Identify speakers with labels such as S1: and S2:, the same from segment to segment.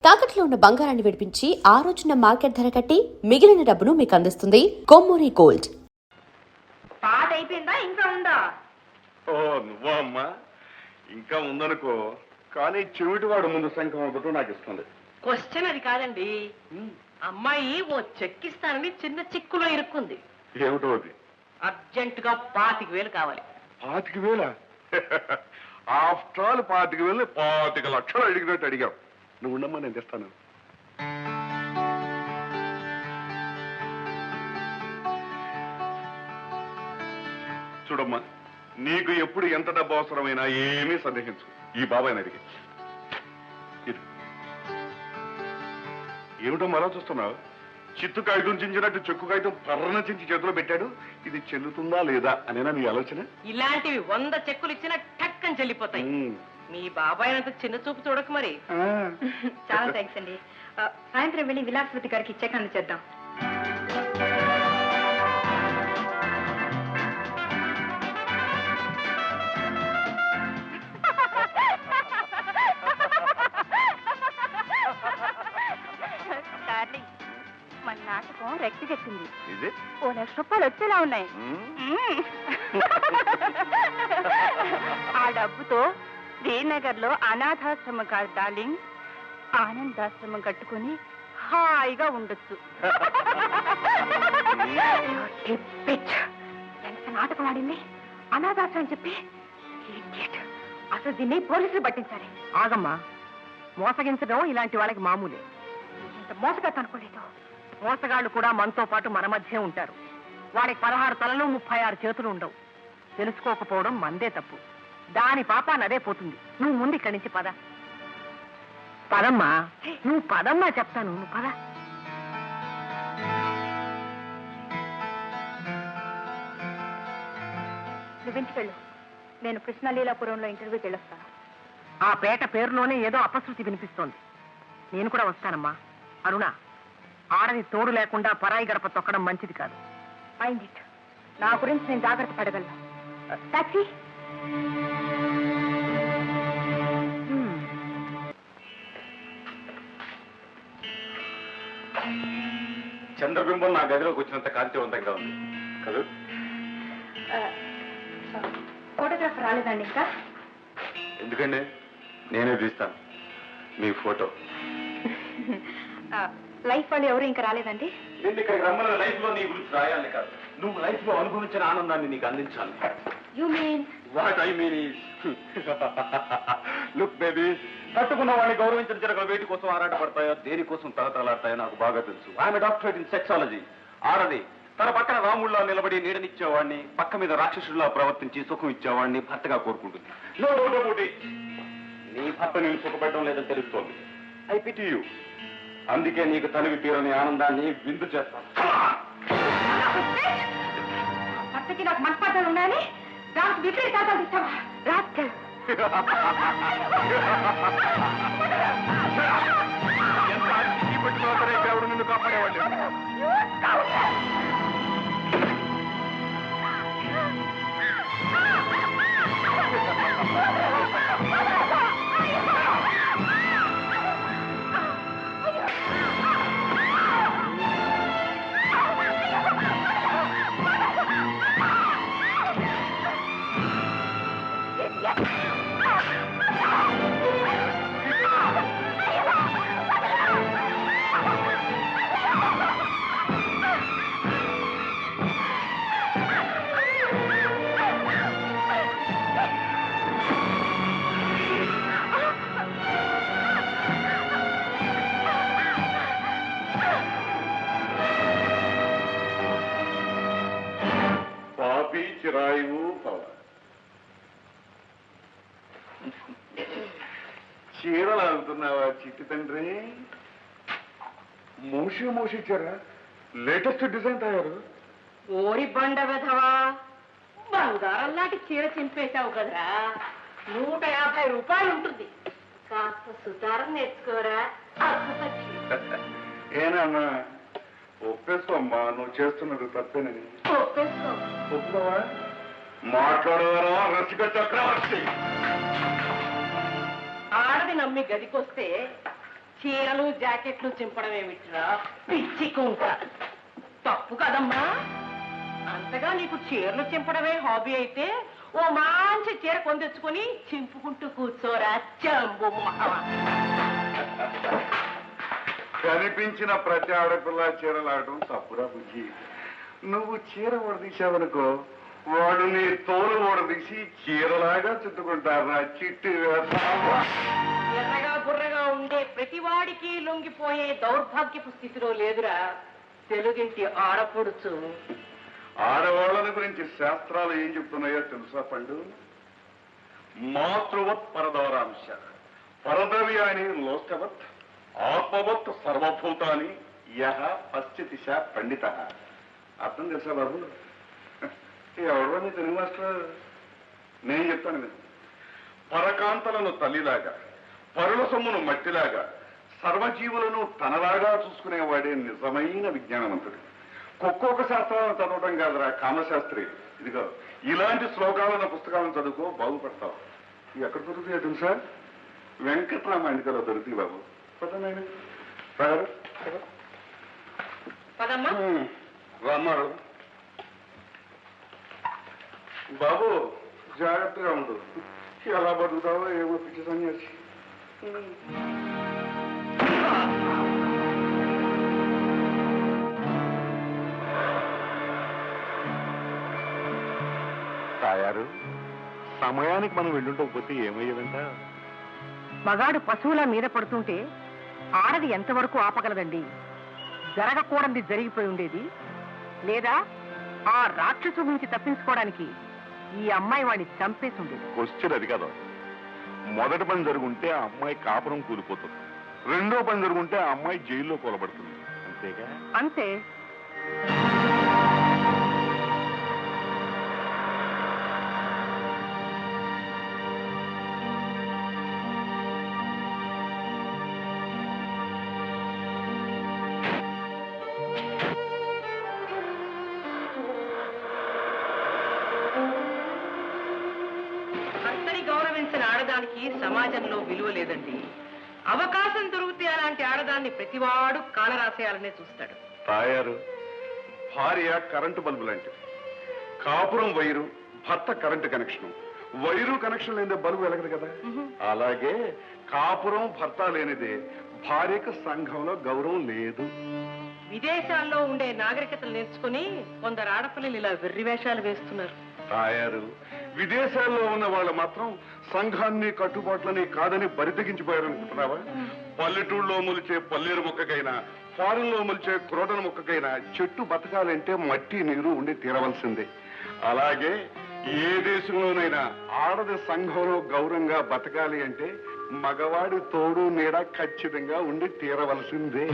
S1: తాకట్లో ఉన్న బంగారాన్ని విడిపించి ఆ రోజున మార్కెట్ ధర కట్టి మిగిలిన డబ్బును మీకు అందిస్తుంది కొమ్మూరి గోల్డ్.
S2: పాట అయిపోయిందా ఇంకా ఉందా?
S3: ఓ నువ్వా అమ్మా, ఇంకా ఉందనుకో. కానీ చెవిటివాడు ముందు శంఖం అవ్వటం నాకు ఇష్టం లేదు.
S2: క్వశ్చన్ అది కాదండి. అమ్మాయి ఓ చెక్కిస్తానని చిన్న చిక్కులో ఇరుక్కుంది.
S3: ఏమిటో అది?
S2: అర్జెంటుగా 25,000 కావాలి.
S3: 25,000? ఆఫ్టర్ ఆల్ 25,000 25 లక్షలు అడిగినట్టు అడిగావు. నువ్వు ఉండమ్మా, నేను తెస్తాను. చూడమ్మా, నీకు ఎప్పుడు ఎంత డబ్బు అవసరమైనా ఏమీ సందేహించు. ఈ బాబాయ్ని అడిగి. ఏమిటో మరో చూస్తున్నావు? చిత్తు కాగితం చించినట్టు చెక్కు కాగితం పర్రన చించి చేతిలో పెట్టాడు. ఇది చెల్లుతుందా లేదా అనేనా నీ ఆలోచన?
S2: ఇలాంటివి 100 చెక్కులు ఇచ్చినా టక్కని చెల్లిపోతాయి. మీ బాబాయ్ అంత చిన్న చూపు చూడక మరి.
S4: చాలా థ్యాంక్స్ అండి. సాయంత్రం వెళ్ళి విలాసవతి గారికి చెక్ అందచేద్దాం. మన నాటకం రెక్తికెత్తింది. ఓ ₹1,00,000 వచ్చేలా ఉన్నాయి. ఆ డబ్బుతో శ్రీనగర్ లో అనాథాశ్రమం కాదు డార్లింగ్, ఆనందాశ్రమం కట్టుకుని హాయిగా ఉండొచ్చు. ఎంత నాటకం ఆడింది. అనాథాశ్రమం చెప్పి అసలు దీన్ని పోలీసులు పట్టించాలి.
S2: ఆగమ్మా, మోసగించడం ఇలాంటి వాళ్ళకి మామూలే.
S4: ఇంత మోసగట్టు అనుకోలేదు.
S2: మోసగాళ్ళు కూడా మనతో పాటు మన మధ్య ఉంటారు. వాడికి 16 తలలు 36 చేతులు ఉండవు. తెలుసుకోకపోవడం మందే తప్పు. దాని పాపాన్ని అదే పోతుంది. నువ్వు ముందు ఇక్కడి నుంచి పద. పదమ్మా, నువ్వు పదమ్మా, చెప్తాను. నువ్వు పద.
S4: నువ్వింటికెళ్ళు. నేను కృష్ణలీలాపురంలో ఇంటర్వ్యూకి వెళ్ళొస్తాను.
S2: ఆ పేట పేరులోనే ఏదో అపశృతి వినిపిస్తోంది. నేను కూడా వస్తానమ్మా. అరుణ, ఆడది తోడు లేకుండా పరాయి గడప తొక్కడం మంచిది కాదు.
S4: Mind it. నా గురించి నేను జాగ్రత్త పడగలను. టాక్సీ.
S3: చంద్రబింబం నా గదిలోకి వచ్చినంత కాంతివంతంగా ఉంది కదా?
S4: ఫోటోగ్రాఫర్ రాలేదండి ఇంకా?
S3: ఎందుకండి, నేనే తీస్తాను మీ ఫోటో.
S4: లైఫ్ వాళ్ళు ఎవరు ఇంకా రాలేదండి?
S3: నేను ఇక్కడికి రమ్మన్న లైఫ్ లో నీ గురించి రాయాలి కాదు, నువ్వు లైఫ్ లో అనుభవించిన ఆనందాన్ని నీకు అందించాలి.
S4: You mean?
S3: What I mean is, look baby, కట్టుకున్న వాడిని గౌరవించిన జరగ వేటి కోసం ఆరాటపడతాయో, దేనికోసం తలతలాడతాయో నాకు బాగా తెలుసు. I'm doctorate in sexology. ఆడది తన పక్కన రాముళ్ళ నిలబడి నీడనిచ్చేవాడిని, పక్క మీద రాక్షసుడిలా ప్రవర్తించి సుఖం ఇచ్చేవాడిని భర్తగా కోరుకుంటుంది. No doubt about it. నీ భర్త నేను సుఖపెట్టడం లేదని తెలుస్తోంది. I pity you. అందుకే నీకు తనివి తీరని ఆనందాన్ని విందు చేస్తాను.
S4: భర్తకి నాకు మనస్పాఠాలు ఉన్నాయని దానికి విపరీత తాతాలు ఇస్తావా? రాస్కల్.
S3: ఎంత అతిథి పెట్టినా సరే దేవుడు నిన్ను కాపాడేవాళ్ళు. చిరాయువు పవ చీరలు అనుకున్నావా చిట్టి తండ్రి? మూసి చీర, లేటెస్ట్ డిజైన్ తయారు.
S2: ఓరి బండ వెధవా, బంగారం లాంటి చీర చింపేశావు కదరా. 150 రూపాయలు ఉంటుంది. కాస్త సుతారం నేర్చుకోరా.
S3: ఏనమ్మా, ఒప్పేసుకోమ్మా, నువ్వు చేస్తున్నది తప్పేనని.
S2: ఒప్పేసుకో.
S3: ఒప్పుకోవా? మాట్లాడవారా రసిక చక్రవర్తి?
S2: ఆడది నమ్మి గదికొస్తే చీరలు జాకెట్లు చింపడం ఏమిట్రా పిచ్చికుంట తప్పు కదమ్మా. అంతగా నీకు చీరలు చింపడమే హాబీ అయితే ఓ మంచి చీర కొందెచ్చుకొని చింపుకుంటూ కూర్చోరా చంబు మొహమా.
S3: కనిపించిన ప్రతి ఆడపిల్ల చీరలాడటం తప్పురా బుజ్జి. నువ్వు చీర ఓడదీశావనుకో వాడు నీ తోలు ఓడదీసి చీరలాగా చుట్టుకుంటారా చిట్టి
S2: ఎర్రగా బుర్రగా ఉండే ప్రతివాడికి లొంగిపోయే దౌర్భాగ్యపు స్థితిలో లేదురా తెలుగింటి ఆడపడుచు.
S3: ఆడవాళ్ళని గురించి శాస్త్రాలు ఏం చెప్తున్నాయో తెలుసా పండు? మాతృవత్ పరదవరాంశ పరదవ్యాని లోకవత్ ఆత్మవత్ సర్వభూతాని యహ పశ్చితిశ పండిత. అర్థం తెలుసా బాబు? ఎవరో నీ తెలుగు మాస్టర్? నేను చెప్తాను మీరు. పరకాంతలను తల్లిలాగా పరుల సొమ్మును మట్టిలాగా సర్వజీవులను తనలాగా చూసుకునేవాడే నిజమైన విజ్ఞానవంతుడు. ఒక్కొక్క శాస్త్రాలను చదవటం కాదురా కామశాస్త్రి. ఇదిగో ఇలాంటి శ్లోకాలను పుస్తకాలను చదువుకో బాగుపడతావు. ఇవి ఎక్కడ దొరుకుతాయో తెలుసా? వెంకటరామాయణికలో దొరుకుతాయి బాబు. పదనాయన రామాడు బాబు జాగ్రత్తగా ఉండు. ఎలా బతుకుతావో ఏమో పిచ్చి సన్యాసి. తాయారు సమయానికి మనం వెళ్ళుండకపోతే ఏమయ్యేదంట?
S2: మగాడు పశువుల మీద పడుతుంటే ఆడది ఎంతవరకు ఆపగలదండి? జరగకూడనిది జరిగిపోయి ఉండేది. లేదా ఆ రాక్షసు నుంచి తప్పించుకోవడానికి ఈ అమ్మాయి వాడిని చంపేసి ఉండేది.
S3: క్వశ్చన్ అది కదా. మొదటి పని జరుగుంటే ఆ అమ్మాయి కాపురం కూలిపోతుంది. రెండో పని జరుగుంటే ఆ అమ్మాయి జైల్లో కూలబడుతుంది. అంతేగా?
S2: అంతే. గౌరవించిన ఆడదానికి సమాజంలో విలువ లేదండి. అవకాశం దొరికితే అలాంటి ఆడదాన్ని ప్రతివాడు కాలరాసేయాలనే చూస్తాడు.
S3: తాయారు భార్య కరెంటు బల్బు లాంటిది. కాపురం వైరు, భర్త కరెంటు కనెక్షన్. వైరు కనెక్షన్ లేనిదే బల్బు వెలగదు కదా. అలాగే కాపురం భర్త లేనిదే భార్యకు సంఘంలో గౌరవం లేదు.
S2: విదేశాల్లో ఉండే నాగరికతలు నేర్చుకుని కొందరు ఆడపిల్లలు ఇలా వెర్రి వేషాలు వేస్తున్నారు.
S3: తాయారు విదేశాల్లో ఉన్న వాళ్ళు మాత్రం సంఘాన్ని కట్టుబాట్లని కాదని బరితెగించిపోయారనుకుంటున్నావా? పల్లెటూళ్ళలో మొలిచే పల్లేరు మొక్కకైనా ఫారెన్ లో మొలిచే క్రోటన్ మొక్కకైనా చెట్టు బతకాలంటే మట్టి నీరు ఉండి తీరవలసిందే. అలాగే ఏ దేశంలోనైనా ఆడది సంఘంలో గౌరవంగా బతకాలి అంటే మగవాడి తోడు నీడ ఖచ్చితంగా ఉండి తీరవలసిందే.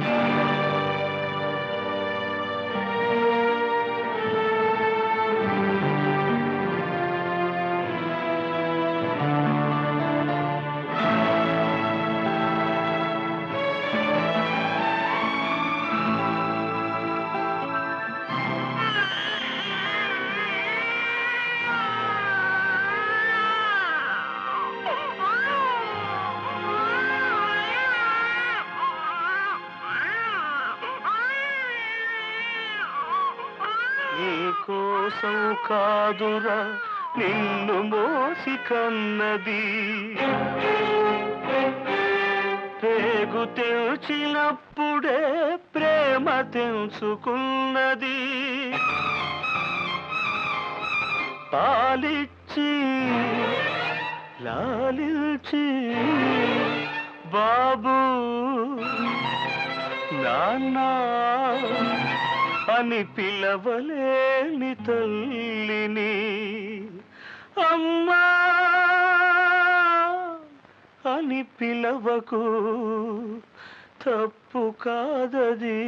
S5: కోసం కాదురా నిన్ను మోసి కన్నది, పేగు తెల్చినప్పుడే ప్రేమ తెలుసుకున్నది. పాలిచ్చి లాలిల్చి బాబు నాన్న అని పిలవలేని తల్లిని అమ్మా అని పిలవకు, తప్పు కాదది.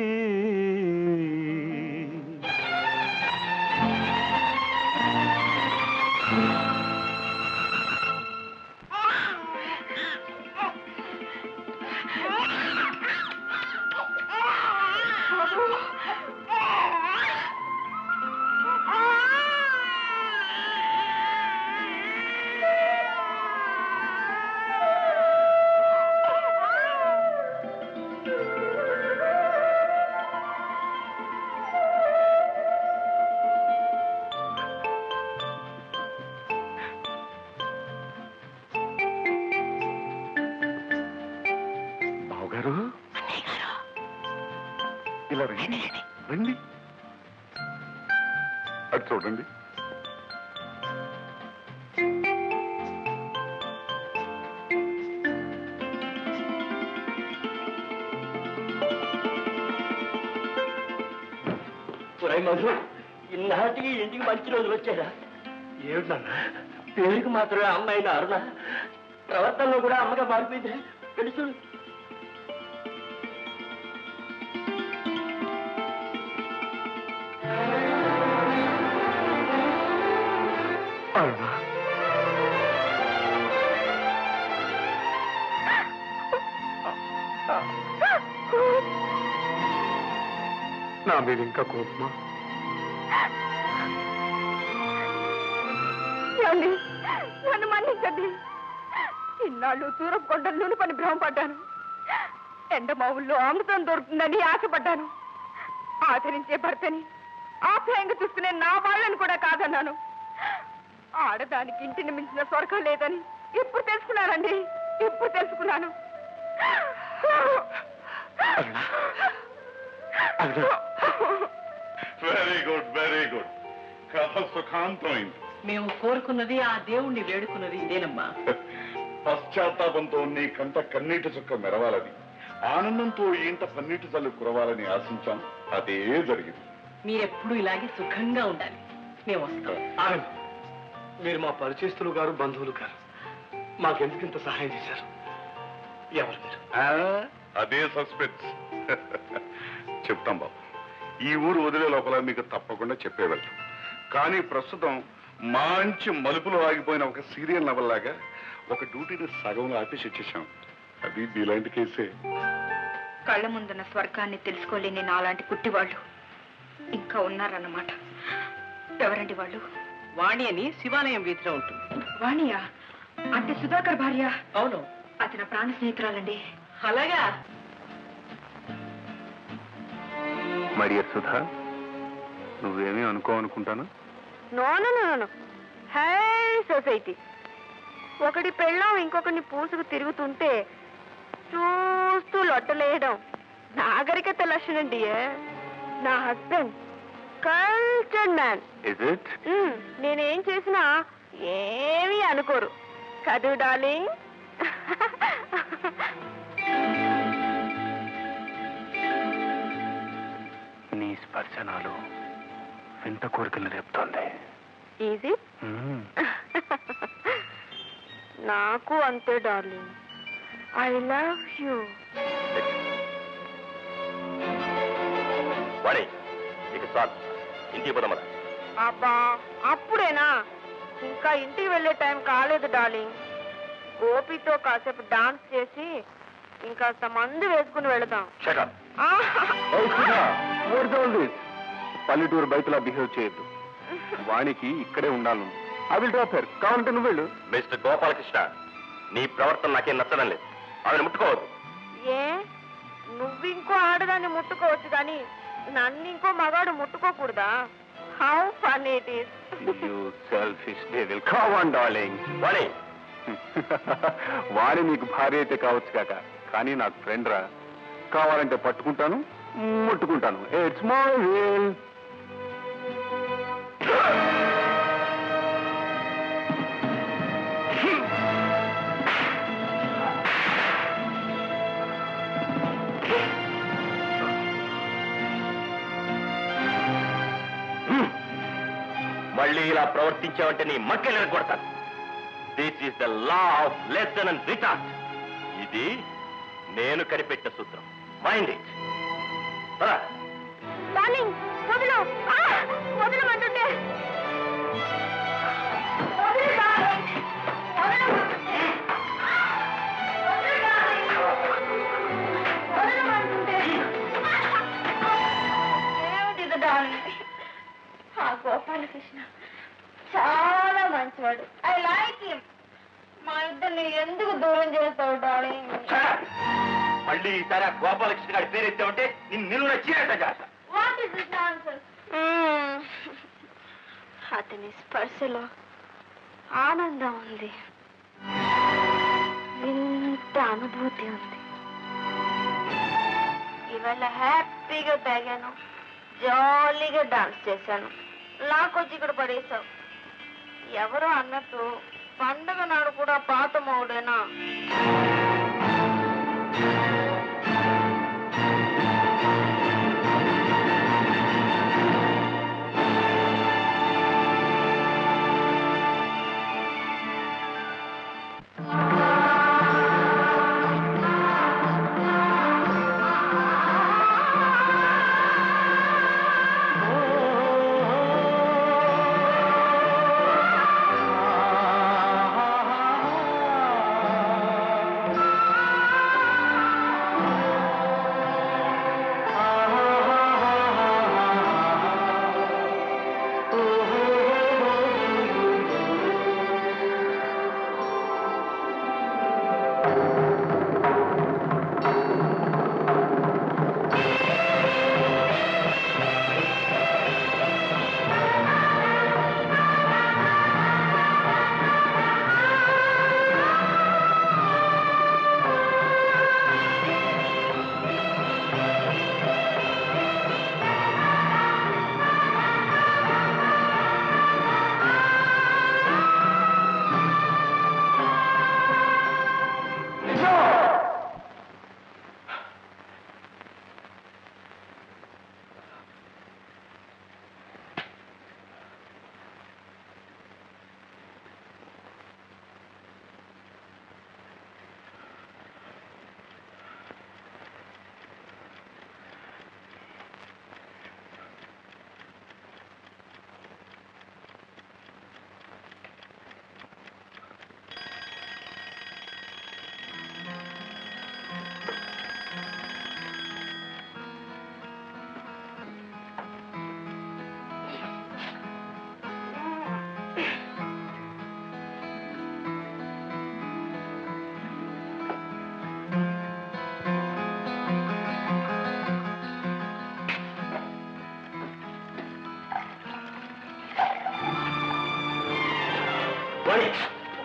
S3: గారు ఇలా రండి రండి అది చూడండి.
S5: మధు ఇన్నాటికి ఇంటికి మంచి రోజులు వచ్చారా? ఏమిటన్నా పేరుకి మాత్రమే అమ్మాయిన అరుణ ప్రవర్తనలో కూడా అమ్మగా మారిపోయింది. తెలుసు అరుణ నా మీద ఇంకా కోపమా?
S4: నన్ను మన్నించండి. ఇన్నాళ్ళు తూరపు కొండలు నూనె పని భ్రమపడ్డాను. ఎండమావుల్లో అమృతం దొరుకుతుందని ఆశపడ్డాను. ఆచరించే భర్తని ఆప్యాయంగా చూసుకునే నా వాళ్ళని కూడా కాదన్నాను. ఆడదానికి ఇంటిని మించిన స్వర్గం లేదని ఇప్పుడు తెలుసుకున్నానండి. ఇప్పుడు తెలుసుకున్నాను.
S3: Very good very good. కథ సుఖాంతమైంది.
S2: మేము కోరుకున్నది, ఆ దేవుణ్ణి వేడుకున్నది ఇదేనమ్మా.
S3: పశ్చాత్తాపంతో నీ కంట కన్నీటి చుక్క మెరవాలని, ఆనందంతో ఇంట పన్నీటి చల్లు కురవాలని ఆశించాం. అదే జరిగింది.
S2: మీరెప్పుడు ఇలాగే సుఖంగా ఉండాలి. మేము వస్తాం.
S5: మీరు మా పరిచయస్తులు గారు, బంధువులు గారు. మాకెందుకింత సహాయం చేశారు? ఎవరు మీరు?
S3: అదే సస్పెన్స్. చెప్తాం బాబు. ఈ ఊరు వదిలే లోపల మీకు తప్పకుండా చెప్పే వెళ్తాం. కానీ ప్రస్తుతం మంచి మలుపులు ఆగిపోయిన ఒక సీరియల్ నవల్ లాగా ఒక డ్యూటీని సగంలో ఆపేసి వచ్చేసాం. అది ఇలాంటి కేసే.
S4: కళ్ళ ముందున్న స్వర్గాన్ని తెలుసుకోలేని నాలాంటి కుట్టివాళ్ళు ఇంకా ఉన్నారన్నమాట. ఎవరండి వాళ్ళు?
S2: వాణి అని శివాలయం వీధిలో ఉంటుంది.
S4: వాణియా? అంటే సుధాకర్ భార్య?
S2: అవును.
S4: అతని ప్రాణ స్నేహితురాలండి.
S2: అలాగా?
S3: మరియర్ సుధా, నువ్వేమీ అనుకోనుకుంటాను.
S4: No high society. ఒకటి పెళ్ళం ఇంకొకరిని పూసుకు తిరుగుతుంటే చూస్తూ లొట్టలేయడం నాగరికత లక్షణం డియర్. నా హస్బెండ్ కల్చర్డ్ మ్యాన్. నేనేం చేసినా ఏమీ అనుకోరు కదూ డార్లింగ్.
S5: నీ స్పర్శనాలు వింత కోరికలు రేపుతోంది.
S4: ఈజీ. నాకు అంతే డార్లింగ్. I love you.
S3: ఇంటికి పోదామా?
S4: అబ్బా, అప్పుడేనా? ఇంకా ఇంటికి వెళ్ళే టైం కాలేదు డార్లింగ్. గోపితో కాసేపు డాన్స్ చేసి ఇంకాస్త మందు వేసుకుని వెళదాం.
S3: పల్లెటూరు బయటలా బిహేవ్ చేయొద్దు. వానికి ఇక్కడే ఉండాలి. I will drop her. కావాలంటే నువ్వు వెళ్ళు. మిస్టర్ గోపాలకృష్ణ, నీ ప్రవర్తన నాకేం నచ్చడం లేదు. ఆమెను ముట్టుకోవద్దు.
S4: ఏ, నువ్వు ఇంకో ఆడదాన్ని ముట్టుకోవచ్చు కానీ నన్ను ఇంకో మగాడు ముట్టుకోకూడదా? How funny it is.
S3: You selfish devil. Come on, darling. Vani. Vani నీకు భార్య అయితే కావచ్చు కాక, కానీ నాకు ఫ్రెండ్ రా. కావాలంటే పట్టుకుంటాను, ముట్టుకుంటాను. It's my will. మళ్ళీ ఇలా ప్రవర్తించావంటే నీ మక్కలు కొడతాను. This is the law of lesson and retort. ఇది నేను కనిపెట్టిన సూత్రం. Mind it.
S4: డార్లింగ్, వదిలు. వదలమంటుంటే ఏమిటిది డార్లింగ్? ఆ గోపాలకృష్ణ చాలా మంచివాడు. I like him. మా ఇద్దరిని ఎందుకు దూరం చేస్తావు డార్లింగ్?
S3: మళ్ళీ ఈసారి ఆ గోపాలకృష్ణ గారి పేరు ఎత్తామంటే నిన్ను నిలువున చీరట చేస్తా.
S4: What is this nonsense? అతని స్పర్శలో ఆనందం ఉంది, వింత అనుభూతి ఉంది. ఈవేళ హ్యాపీగా తాగాను, జాలీగా డాన్స్ చేశాను. లాకొచ్చి ఇక్కడ పడేశావు. ఎవరో అన్నట్టు పండగ నాడు కూడా పాత మౌడేనా?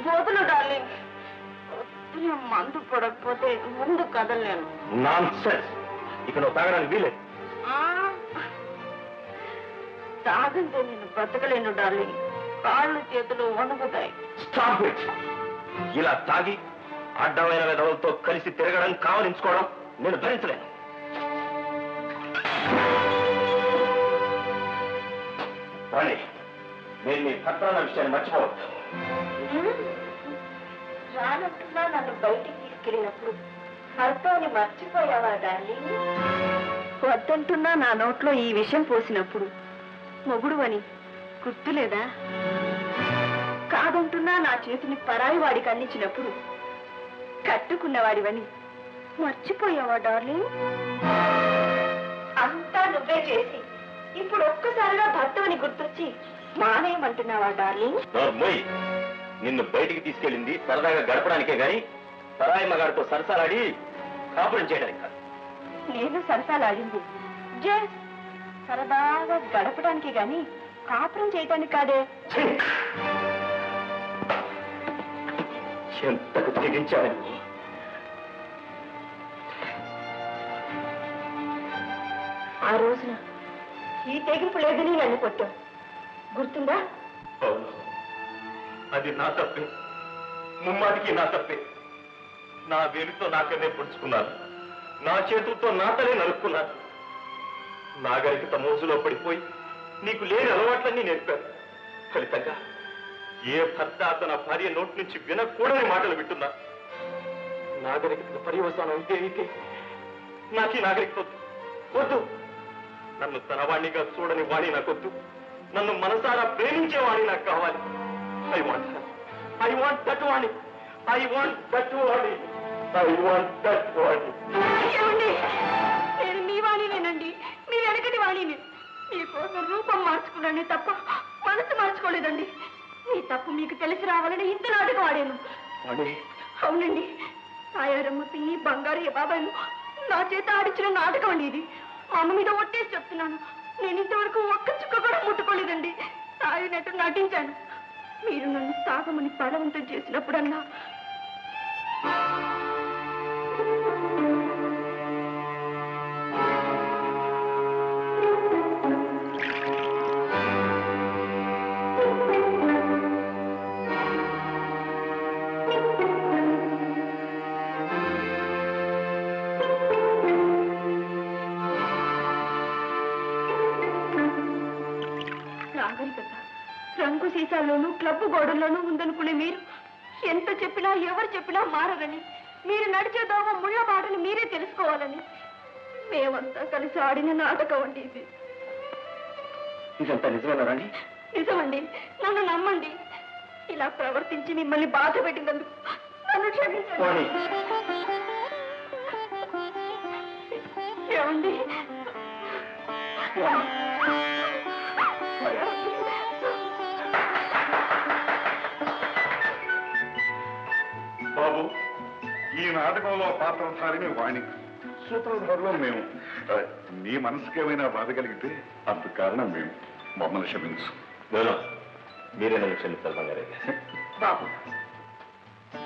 S4: వదులు డార్లింగ్, మందు పడకపోతే ముందు కదలలేను.
S5: ఇక నువ్వు తాగడానికి వీలేదు.
S4: తాగంటే నేను బ్రతకలేను డార్లింగ్, కాళ్ళు చేతులు వణుకుతాయి.
S5: ఇలా తాగి అడ్డమైన విధవులతో కలిసి తిరగడం కావలించుకోవడం నేను భరించలేను. రాణి, నేను నీ భర్త అన్న విషయాన్ని మర్చిపోవద్దు.
S4: రానంటున్నా నన్ను బయటికి తీసుకెళ్ళినప్పుడు భర్తని మర్చిపోయావా డార్లింగ్? వద్దంటున్నా నా నోట్లో ఈ విషయం పోసినప్పుడు మొగుడు అని గుర్తులేదా? కాదంటున్నా నా చేతిని పరాయి వాడికి అందించినప్పుడు కట్టుకున్నవాడివని మర్చిపోయావా డార్లింగ్? అంతా నువ్వే చేసి ఇప్పుడు ఒక్కసారిగా భర్తవని గుర్తొచ్చి మానేయమంటున్నావా డార్లింగ్?
S5: నిన్ను బయటికి తీసుకెళ్ళింది సరదాగా గడపడానికే గాని పరాయి మగాడితో సరసాలాడి కాపురం చేయడానికి కాదు.
S4: నేను సరసాలాడింది సరదాగా గడపడానికి గాని కాపురం చేయటానికి కాదే.
S5: ఎంతకు తెగించాను.
S4: ఆ రోజున ఈ తెగింపు లేదని నన్ను కొట్టావు, గుర్తుందా?
S5: అవును, అది నా తప్పే, ముమ్మాటికి నా తప్పే. నా వేలితో నాకనే పొడుచుకున్నాను, నా చేతులతో నాతనే నరుక్కున్నాను. నాగరికత మోజులో పడిపోయి నీకు లేని అలవాట్లన్నీ నేర్పాను. ఫలితంగా ఏ భర్త తన భార్య నోటి నుంచి వినకూడని మాటలు వింటున్నా. నాగరికత పర్యవసానం అయితే నాకు ఈ నాగరికత వద్దు. నన్ను తన వాణిగా చూడని వాణి నాకొద్దు. నన్ను మనసారా ప్రేమించే వాణి నాకు కావాలి. I want that Vani. I want that వాణి.
S4: నేను మీ వాణినేనండి, మీ వెనకటి వాణిని. మీకోసం రూపం మార్చుకున్నానే తప్ప మనసు మార్చుకోలేదండి. మీ తప్పు మీకు తెలిసి రావాలని ఇంత నాటకం ఆడాను. అవునండి, తాయారమ్మ పిన్ని బంగారు బాబాయ్ను నా చేత ఆడించిన నాటకం అండి ఇది. అమ్మ మీద ఒట్టేసి చెప్తున్నాను, నేను ఇంతవరకు ఒక్క చుక్క కూడా ముట్టుకోలేదండి. తాగినట్టు నటించాను. మీరు నన్ను తాగమని బలవంతం చేసినప్పుడన్నా నాగరికత రంగు సీసాల్లోనూ క్లబ్ గోడల్లోనూ ఉందనుకునే మీరు ఎంత చెప్పినా ఎవరు చెప్పినా మారరని, మీరు నడిచే దోవ ముళ్ళ బాటని మీరే తెలుసుకోవాలని మేమంతా కలిసి ఆడిన నాటకం అండి ఇది.
S5: ఇదంతా నిజమేనా రాణి?
S4: నిజమండి, నన్ను నమ్మండి. ఇలా ప్రవర్తించి మిమ్మల్ని బాధ పెట్టినందుకు నన్ను క్షమించండి. ఏమండి?
S6: బాబు, ఈ నాటకంలో పాత్రధారిని వాణి, సూత్రధారులో మేము. నీ మనసుకి ఏమైనా బాధ కలిగితే అందుకు కారణం మేము. మమ్మల్ని క్షమించు.
S5: మీరే నన్ను క్షమిస్తారు బంగారే.
S2: బాబు,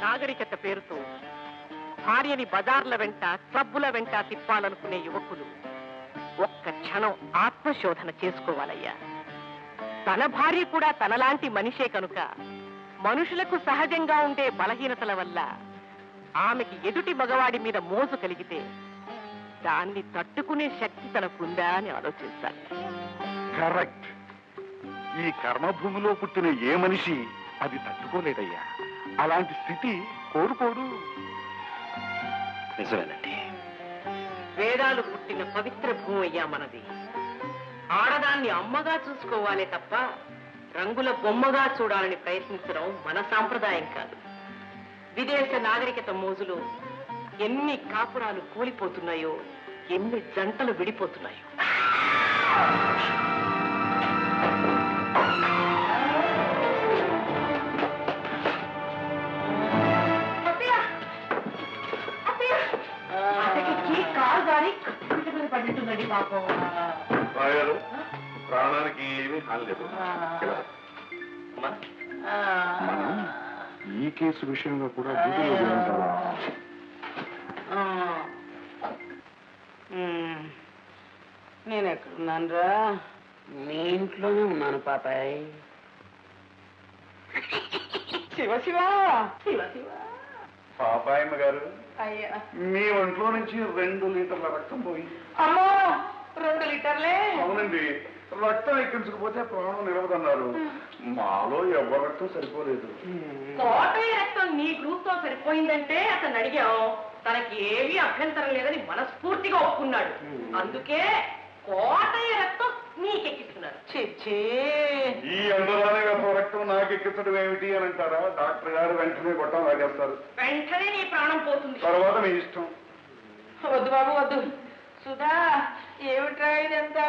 S2: నాగరికత పేరుతో భార్యని బజార్ల వెంట క్లబ్బుల వెంట తిప్పాలనుకునే యువకులు ఒక్క క్షణం ఆత్మశోధన చేసుకోవాలయ్యా. తన భార్య కూడా తనలాంటి మనిషే కనుక మనుషులకు సహజంగా ఉండే బలహీనతల వల్ల ఆమెకి ఎదుటి మగవాడి మీద మోజు కలిగితే దాన్ని తట్టుకునే శక్తి తనకుందా అని ఆలోచించాలి.
S6: కరెక్ట్. ఈ కర్మభూమిలో పుట్టిన ఏ మనిషి అది తట్టుకోలేదయ్యా. అలాంటి స్థితి కోరుకోడు.
S5: నిజమేనండి.
S2: వేదాలు పుట్టిన పవిత్ర భూమి అయ్యా మనది. ఆడదాన్ని అమ్మగా చూసుకోవాలే తప్ప రంగుల బొమ్మగా చూడాలని ప్రయత్నించడం మన సాంప్రదాయం కాదు. విదేశ నాగరికత మోజులో ఎన్ని కాపురాలు కూలిపోతున్నాయో, ఎన్ని జంటలు విడిపోతున్నాయో. కారు గారి పడినట్టుందండి పాపం.
S6: ప్రాణానికి ఏమీ హాని లేదు. మనం ఈ కేసు విషయంలో కూడా
S7: నేను ఎక్కడున్నాను రా? మీ ఇంట్లోనే ఉన్నాను పాపాయ్. శివ శివ శివ శివ.
S6: పాపాయమ్మ గారు,
S7: అయ్యా
S6: మీ ఒంట్లో నుంచి 2 లీటర్ల రక్తం పోయింది.
S7: అమ్మో, 2 లీటర్లే?
S6: అవునండి. రక్తం ఎక్కించకపోతే ప్రాణం నిలవదన్నారు. మాలో ఎవరి రక్తం సరిపోలేదు.
S2: కోటయ్య రక్తం నీ గ్రూప్ తో సరిపోయిందంటే అతను అడిగాం. తనకి ఏమీ అభ్యంతరం లేదని మనస్ఫూర్తిగా ఒప్పుకున్నాడు. అందుకే కోటయ్య రక్తం నీకెక్కిస్తున్నారు.
S6: ఈ అందరానే రక్తం నాకు ఎక్కించడం ఏమిటి అని అంటారా? డాక్టర్ గారు వెంటనే గొట్టం లాగేస్తారు.
S2: వెంటనే నీ ప్రాణం పోతుంది.
S6: తర్వాత మీ ఇష్టం.
S7: వద్దు బాబు వద్దు. సుధా, ఏమిట్రా ఇదంతా?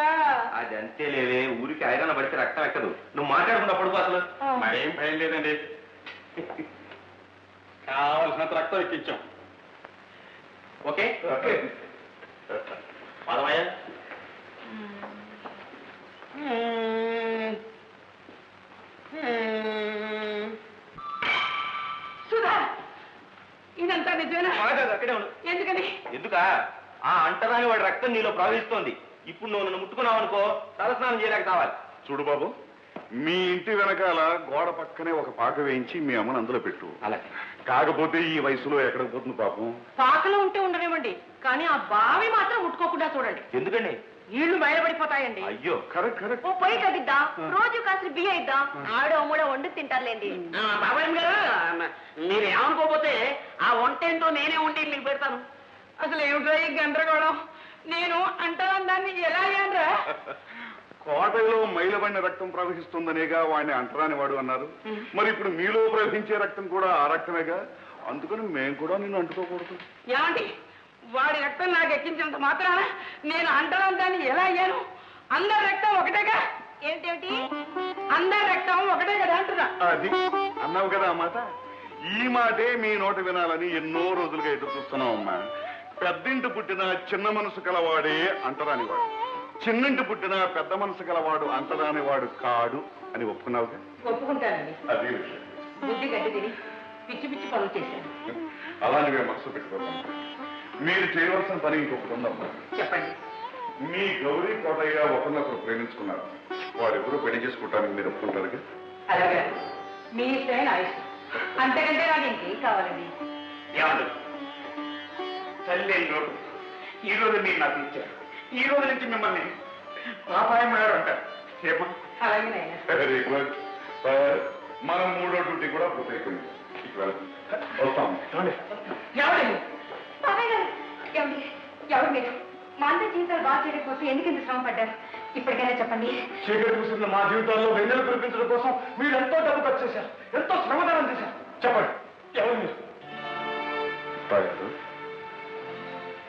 S5: అది అంతే లేవే, ఊరికి ఐరన్ పడితే రక్తం ఎక్కదు. నువ్వు మాట్లాడుకున్నప్పుడు అసలు
S3: మరేం భయం లేదండి. కావలసినంత రక్తం ఎక్కించాం.
S5: ఓకే ఓకే పదమయ్యా.
S7: సుధా, ఇదంతా నిజమేనా?
S5: అక్కడే ఉండు.
S7: ఎందుకని?
S5: ఎందుకా? ఆ అంటరాని వాడి రక్తం నీలో ప్రవహిస్తోంది. ఇప్పుడు నువ్వు నన్ను ముట్టుకున్నావు అనుకో, తలస్నానం చేయలేక కావాలి.
S6: చూడు బాబు, మీ ఇంటి వెనకాల గోడ పక్కనే ఒక పాక వేయించి మీ అమ్మని అందులో పెట్టు.
S5: అలాగే.
S6: కాకపోతే ఈ వయసులో ఎక్కడికి పోతుంది పాపం.
S2: పాకలో ఉంటే ఉండనివ్వండి, కానీ ఆ బావి మాత్రం ముట్టుకోకుండా చూడండి.
S5: ఎందుకండి?
S2: నీళ్లు బయటపడిపోతాయండి.
S5: అయ్యో,
S6: కరెక్ట్ కరెక్ట్.
S4: ఓ పొయ్యి కట్టిద్దాం, రోజు కాస్త బియ్య ఇద్దాం, ఆడో మూడో వండి తింటారులేండి.
S7: బాబాయ్ గారు, మీరు ఏమనుకోపోతే ఆ వంట ఏంటో నేనే వండి మీకు పెడతాను. అసలు ఏమిటో ఈ గందరగోళం? నేను అంటాను దాన్ని ఎలా అయ్యానరా?
S6: కోటలో మైలబడిన రక్తం ప్రవహిస్తుందనేగా వాడిని అంటరాని వాడు అన్నారు. మరి ఇప్పుడు మీలో ప్రవహించే రక్తం కూడా ఆ రక్తమేగా. అందుకని మేము కూడా నిన్ను అంటుకోకూడదు.
S7: ఏమండి, వాడి రక్తం నాకు ఎక్కించినంత మాత్రాన నేను అంటాను దాన్ని ఎలా అయ్యాను? అందరి రక్తం ఒకటేగా.
S4: ఏమిటేమిటి?
S7: అందరి రక్తం ఒకటే కదా అంటున్నా.
S6: అది అన్నావు కదా ఆ మాట. ఈ మాటే మీ నోట వినాలని ఎన్నో రోజులుగా ఎదురు చూస్తున్నాం అమ్మా. పెద్దింటి పుట్టిన చిన్న మనసు కలవాడే అంటరానివాడు, చిన్నింటి పుట్టిన పెద్ద మనసు గలవాడు అంటరానివాడు కాడు అని ఒప్పుకున్నావుగా.
S2: ఒప్పుకుంటానండి.
S6: అది విషయం.
S2: బుద్ధి గడ్డి తిని పిచ్చి పిచ్చి పనులు చేశాను.
S6: అలాంటివే మనసు పెట్టుకోకండి. మీరు చేయవలసిన పని ఇంకొకటి ఉందమ్మా.
S2: చెప్పండి.
S6: మీ గౌరీ కోటయ్య ఒకరినొకరు ప్రేమించుకున్నారు. వారెవరూ పెళ్లి చేసుకుంటానికి మీరు ఒప్పుకుంటారుగా.
S2: అలాగే, మీ ఇష్టమే నా ఇష్టం. అంతకంటే నాకు ఇంకేం కావాలండి?
S6: ఏమండి, తల్లి ఈ రోజు మీరు నాకు ఇచ్చారు. ఈ రోజు నుంచి మిమ్మల్ని పాపాయమ్మ గారు అంటారు. ఏమా
S7: అలాగే నాయనా.
S6: Very good. మనం 3వ డ్యూటీ కూడా పూర్తయిపోయింది. వస్తాం.
S7: ఎవరు?
S4: బాబాయ్ గారు, ఏమండి? ఎవరు మీరు? మా అందరి జీవితాలు బాగా చేయడం కోసం ఎందుకు ఇంత శ్రమ పడ్డారు? ఇప్పటికైనా చెప్పండి.
S5: చీకటి చూసిన మా జీవితాల్లో వెన్నెలు కురిపించడం కోసం మీరు ఎంతో డబ్బు ఖర్చు చేశారు, ఎంతో శ్రమదానం చేశారు. చెప్పండి, ఎవరు మీరు?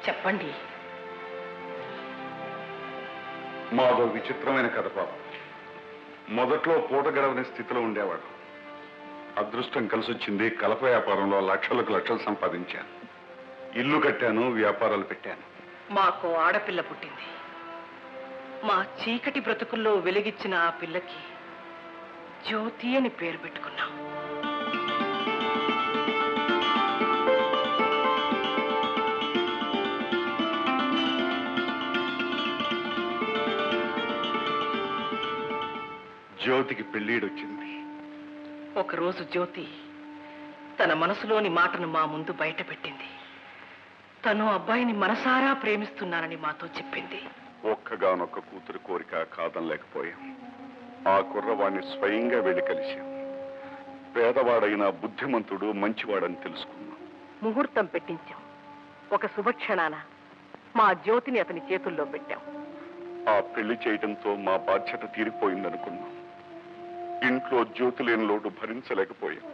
S2: చెప్పండి.
S6: మాదో విచిత్రమైన కథ పాప. మొదట్లో పూట గడవని స్థితిలో ఉండేవాడు. అదృష్టం కలిసి వచ్చింది. కలప వ్యాపారంలో లక్షలకు లక్షలు సంపాదించాను. ఇల్లు కట్టాను, వ్యాపారాలు పెట్టాను.
S2: మాకు ఆడపిల్ల పుట్టింది. మా చీకటి బ్రతుకుల్లో వెలిగిచ్చిన ఆ పిల్లకి జ్యోతి అని పేరు పెట్టుకున్నాం.
S6: జ్యోతికి పెళ్ళీడొచ్చింది.
S2: ఒకరోజు జ్యోతి తన మనసులోని మాటను మా ముందు బయట పెట్టింది. తను అబ్బాయిని మనసారా ప్రేమిస్తున్నానని మాతో చెప్పింది.
S6: ఒక్కగానొక్క కూతురు కోరిక కాదనలేకపోయాం. ఆ కుర్రవాణ్ణి స్వయంగా వెళ్ళి కలిశాం. పేదవాడైన బుద్ధిమంతుడు, మంచివాడని తెలుసుకున్నాం.
S2: ముహూర్తం పెట్టించాం. ఒక శుభక్షణాన మా జ్యోతిని అతని చేతుల్లో పెట్టాం.
S6: ఆ పెళ్లి చేయడంతో మా బాధ్యత తీరిపోయిందనుకున్నాం. ఇంట్లో జ్యోతి లేని లోటు భరించలేకపోయాం.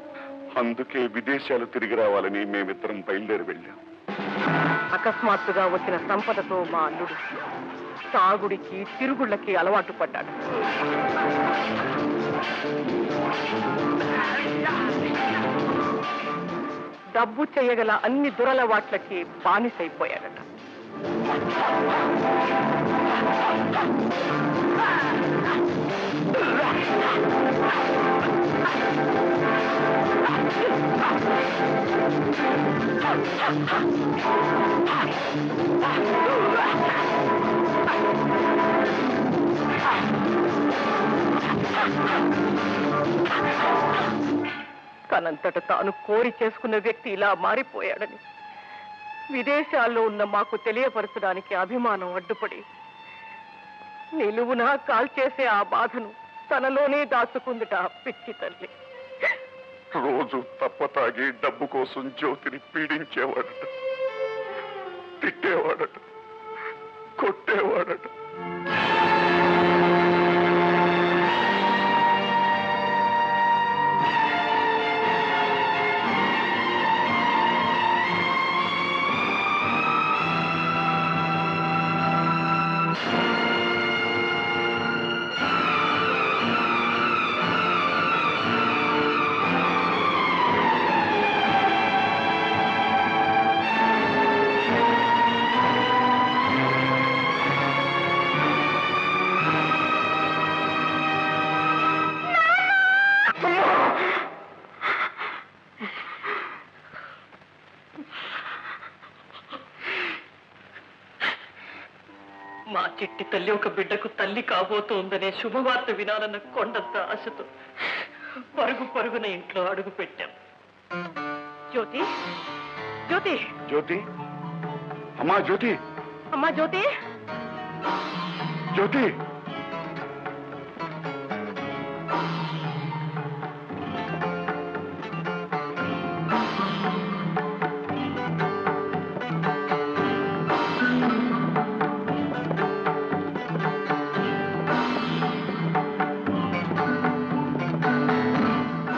S6: అందుకే విదేశాలు తిరిగి రావాలని మేమిద్దరం బయలుదేరి వెళ్ళాం.
S2: అకస్మాత్తుగా వచ్చిన సంపదతో మా అల్లుడు తాగుడికి, తిరుగుళ్ళకి అలవాటు పడ్డాడు. డబ్బు చేయగల అన్ని దురలవాట్లకి బానిసైపోయాడట. తనంతట తాను కోరి చేసుకున్న వ్యక్తి ఇలా మారిపోయాడని విదేశాల్లో ఉన్న మాకు తెలియపరచడానికి అభిమానం అడ్డుపడి నిలువునా కాల్చేసే ఆ బాధను తనలోనే దాచుకుందిట ఆ పిచ్చి తల్లి.
S6: రోజు తప్పతాగి డబ్బు కోసం జ్యోతిని పీడించేవాడట, తిట్టేవాడట, కొట్టేవాడట.
S2: మా చిట్టి తల్లి ఒక బిడ్డకు తల్లి కాబోతోందనే శుభవార్త వినాలన్న కొండంత ఆశతో పరుగు పరుగున ఇంట్లో అడుగు పెట్టాం. జ్యోతి, జ్యోతి,
S6: జ్యోతి, అమ్మా జ్యోతి,
S2: అమ్మా జ్యోతి,
S6: జ్యోతి.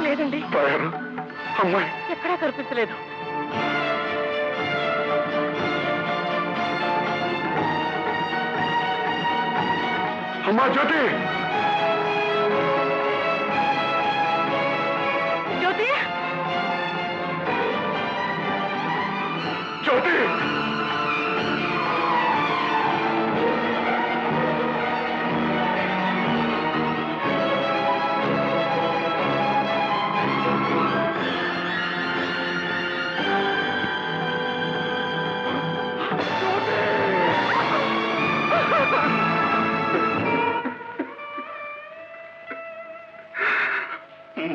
S2: లేదండి,
S6: అమ్మాయి
S2: ఎక్కడా కనిపించలేదు.
S6: అమ్మా జ్యోతి,
S2: జ్యోతి,
S6: జ్యోతి.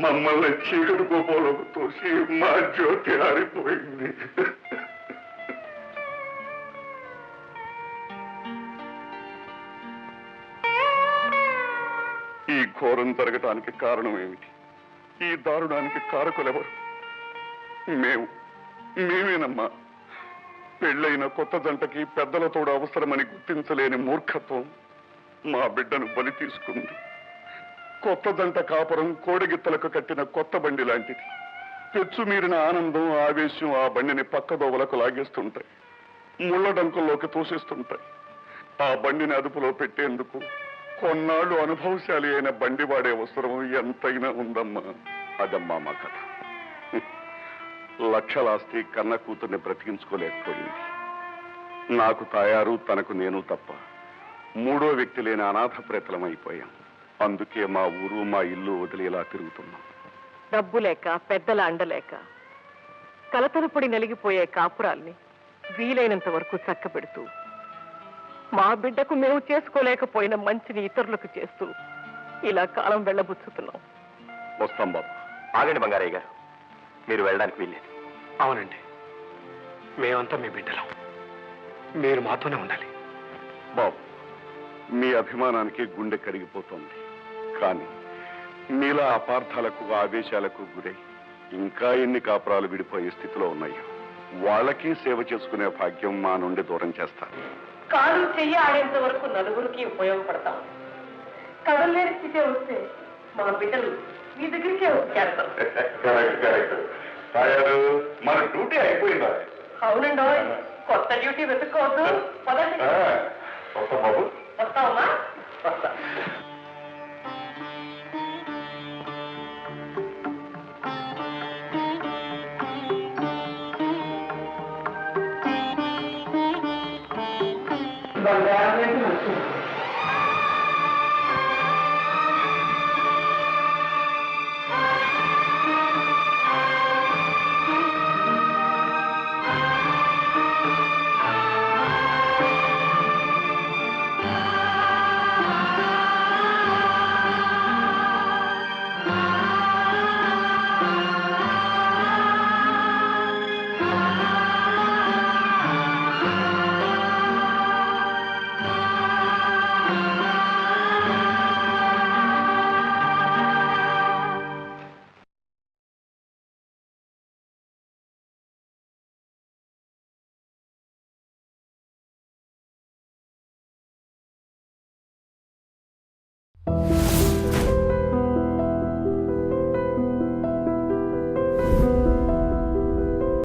S6: మమ్మల్ని చీకటి కోపంలోకి తోసి మా జ్యోతి ఆరిపోయింది. ఈ ఘోరం జరగటానికి కారణం ఏమిటి? ఈ దారుణానికి కారకులెవరు? మేమేనమ్మా. పెళ్ళైన కొత్త జంటకి పెద్దల తోడు అవసరమని గుర్తించలేని మూర్ఖత్వం మా బిడ్డను బలి తీసుకుంది. కొత్త జంట కాపురం కోడిగిత్తలకు కట్టిన కొత్త బండి లాంటిది. పెచ్చు మీరిన ఆనందం, ఆవేశం ఆ బండిని పక్కదోవలకు లాగేస్తుంటాయి, ముళ్ళ డంకుల్లోకి తోసేస్తుంటాయి. ఆ బండిని అదుపులో పెట్టేందుకు కొన్నాళ్ళు అనుభవశాలి అయిన బండి వాడే అవసరం ఎంతైనా ఉందమ్మా. అదమ్మా మా కథ. లక్షలాస్తి కన్న కూతుర్ని బ్రతికించుకోలేకపోయింది. నాకు తాయారు, తనకు నేను తప్ప మూడో వ్యక్తి లేని అనాథ ప్రేతలం అయిపోయాం. అందుకే మా ఊరు, మా ఇల్లు వదిలి ఇలా తిరుగుతున్నాం.
S2: డబ్బు లేక, పెద్దల అండలేక కలతలు పడి నలిగిపోయే కాపురాల్ని వీలైనంత వరకు చక్కబెడుతూ, మా బిడ్డకు మేము చేసుకోలేకపోయిన మంచిని ఇతరులకు చేస్తూ ఇలా కాలం వెళ్ళబుచ్చుతున్నాం.
S5: వస్తాం బాబు. ఆగండి బంగారయ్య గారు, మీరు వెళ్ళడానికి వీల్లేదు.
S8: అవునండి, మేమంతా మీ బిడ్డలం. మీరు మాతోనే ఉండాలి.
S6: బాబు, మీ అభిమానానికి గుండె కరిగిపోతుంది. కానీ మీలా అపార్థాలకు, ఆవేశాలకు గురై ఇంకా ఎన్ని కాపురాలు విడిపోయే స్థితిలో ఉన్నాయో వాళ్ళకి సేవ చేసుకునే భాగ్యం మా నుండి దూరం చేస్తారు.
S2: కాలు చెయ్యి ఆడేంత వరకు నలుగురికి ఉపయోగపడతాం. కదలేని స్థితి వస్తే మా బిడ్డలు మీ దగ్గరికే వచ్చేస్తాం.
S6: మన డ్యూటీ అయిపోయిందా?
S2: అవునండో, కొత్త డ్యూటీ వెతుక్కోవద్దు. పదండి.
S6: బాబు,
S2: వస్తావమ్మా? వస్తా.